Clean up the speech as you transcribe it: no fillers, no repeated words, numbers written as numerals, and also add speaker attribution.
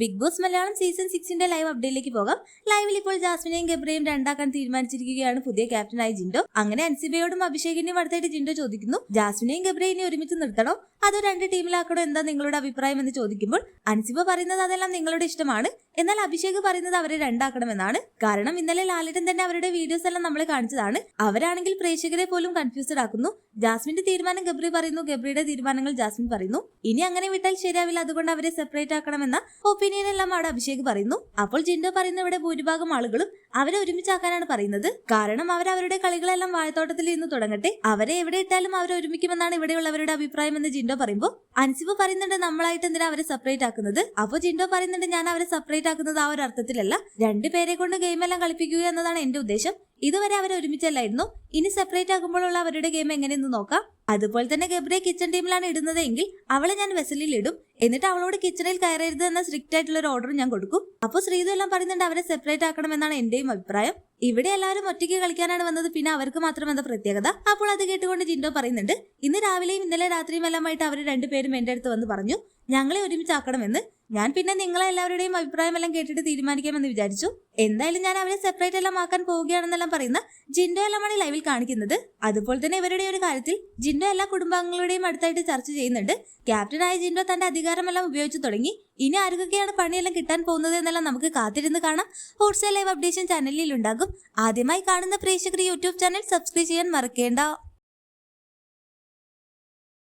Speaker 1: Big Boss Malayalam season 6 live അപ്ഡേറ്റിലേക്ക് പോകാം. ലൈവിൽ ഇപ്പോൾ ജാസ്മിനെയും ഗബ്രിയെയും രണ്ടാക്കാൻ തീരുമാനിച്ചിരിക്കുകയാണ് പുതിയ ക്യാപ്റ്റനായ ജിൻഡോ. അങ്ങനെ അൻസിബയോടും അഭിഷേകിന്റെയും അടുത്തായിട്ട് ജിൻഡോ ചോദിക്കുന്നു, ജാസ്മിനെയും ഗബ്രിയെയും ഒരുമിച്ച് നിർത്തണോ അതോ രണ്ട് ടീമിലാക്കണോ, എന്താ നിങ്ങളുടെ അഭിപ്രായം എന്ന് ചോദിക്കുമ്പോൾ അൻസിബ പറയുന്നത് അതെല്ലാം നിങ്ങളുടെ ഇഷ്ടമാണ്, എന്നാൽ അഭിഷേക് പറയുന്നത് അവരെ രണ്ടാക്കണമെന്നാണ്. കാരണം ഇന്നലെ ലാലേട്ടൻ തന്നെ അവരുടെ വീഡിയോസ് എല്ലാം നമ്മളെ കാണിച്ചതാണ്. അവരാണെങ്കിൽ പ്രേക്ഷകരെ പോലും കൺഫ്യൂസ്ഡ് ആക്കുന്നു. ജാസ്മിന്റെ തീരുമാനം ഗബ്രി പറയുന്നു, ഗബ്രിയുടെ തീരുമാനങ്ങൾ ജാസ്മിൻ പറയുന്നു. ഇനി അങ്ങനെ വിട്ടാൽ ശരിയാവില്ല, അതുകൊണ്ട് അവരെ സെപ്പറേറ്റ് ആക്കണമെന്ന ഒപ്പീനിയൻ എല്ലാം അവിടെ അഭിഷേക് പറയുന്നു. അപ്പോൾ ജിൻഡോ പറയുന്നു, ഇവിടെ ഭൂരിഭാഗം ആളുകളും അവരെ ഒരുമിച്ചാക്കാനാണ് പറയുന്നത്. കാരണം അവരവരുടെ കളികളെല്ലാം വാഴത്തോട്ടത്തിൽ നിന്ന് തുടങ്ങട്ടെ, അവരെ എവിടെ ഇട്ടാലും അവരെ ഒരുമിക്കുമെന്നാണ് ഇവിടെയുള്ളവരുടെ അഭിപ്രായം എന്ന് ജിൻഡോ പറയുമ്പോൾ അൻസിബ പറയുന്നുണ്ട്, നമ്മളായിട്ട് എന്തിനാ അവരെ സെപ്പറേറ്റ് ആക്കുന്നത്. അപ്പോൾ ജിൻഡോ പറയുന്നുണ്ട്, ഞാൻ അവരെ സെപ്പറേറ്റ് ആക്കുന്നത് ആ ഒരു അർത്ഥത്തിലല്ല, രണ്ടുപേരെ കൊണ്ട് ഗെയിം എല്ലാം കളിപ്പിക്കുക എന്നതാണ് എന്റെ ഉദ്ദേശം. ഇതുവരെ അവരെ ഒരുമിച്ചല്ലായിരുന്നു, ഇനി സെപ്പറേറ്റ് ആകുമ്പോഴുള്ള അവരുടെ ഗെയിം എങ്ങനെയെന്ന് നോക്കാം. അതുപോലെ തന്നെ ഗബ്രിയെ കിച്ചൺ ടീമിലാണ് ഇടുന്നത് എങ്കിൽ അവളെ ഞാൻ വെസലിൽ ഇടും, എന്നിട്ട് അവളോട് കിച്ചണിൽ കയറരുത് എന്ന സ്ട്രിക്റ്റ് ആയിട്ടുള്ള ഒരു ഓർഡർ ഞാൻ കൊടുക്കും. അപ്പോൾ ശ്രീതു എല്ലാം പറയുന്നുണ്ട് അവരെ സെപ്പറേറ്റ് ആക്കണമെന്നാണ് എന്റെയും അഭിപ്രായം. ഇവിടെ എല്ലാവരും ഒറ്റയ്ക്ക് കളിക്കാനാണ് വന്നത്, പിന്നെ അവർക്ക് മാത്രം എന്താ പ്രത്യേകത. അപ്പോൾ അത് കേട്ടുകൊണ്ട് ജിൻഡോ പറയുന്നുണ്ട്, ഇന്ന് രാവിലെയും ഇന്നലെ രാത്രിയും എല്ലാമായിട്ട് അവർ രണ്ടുപേരും എന്റെ അടുത്ത് വന്ന് പറഞ്ഞു ഞങ്ങളെ ഒരുമിച്ചാക്കണമെന്ന്. ഞാൻ പിന്നെ നിങ്ങളെ എല്ലാവരുടെയും അഭിപ്രായം എല്ലാം കേട്ടിട്ട് തീരുമാനിക്കാമെന്ന് വിചാരിച്ചു. എന്തായാലും ഞാൻ അവരെ സെപ്പറേറ്റ് എല്ലാം ആക്കാൻ പോവുകയാണെന്നെല്ലാം പറയുന്ന ജിൻഡോ എല്ലാമാണ് ലൈവിൽ കാണിക്കുന്നത്. അതുപോലെ തന്നെ ഇവരുടെ ഒരു കാര്യത്തിൽ ജിൻഡോ എല്ലാ കുടുംബാംഗങ്ങളുടെയും അടുത്തായിട്ട് ചർച്ച ചെയ്യുന്നുണ്ട്. ക്യാപ്റ്റനായ ജിൻഡോ തന്റെ അധികാരമെല്ലാം ഉപയോഗിച്ചു തുടങ്ങി. ഇനി ആർക്കൊക്കെയാണ് പണിയെല്ലാം കിട്ടാൻ പോകുന്നത് എന്നെല്ലാം നമുക്ക് കാത്തിരുന്ന് കാണാം. ഹോട്ട്സ്റ്റാർ ലൈവ് അപ്ഡേഷൻ ചാനലിൽ ഉണ്ടാകും. ആദ്യമായി കാണുന്ന പ്രേക്ഷകർ യൂട്യൂബ് ചാനൽ സബ്സ്ക്രൈബ് ചെയ്യാൻ മറക്കേണ്ട.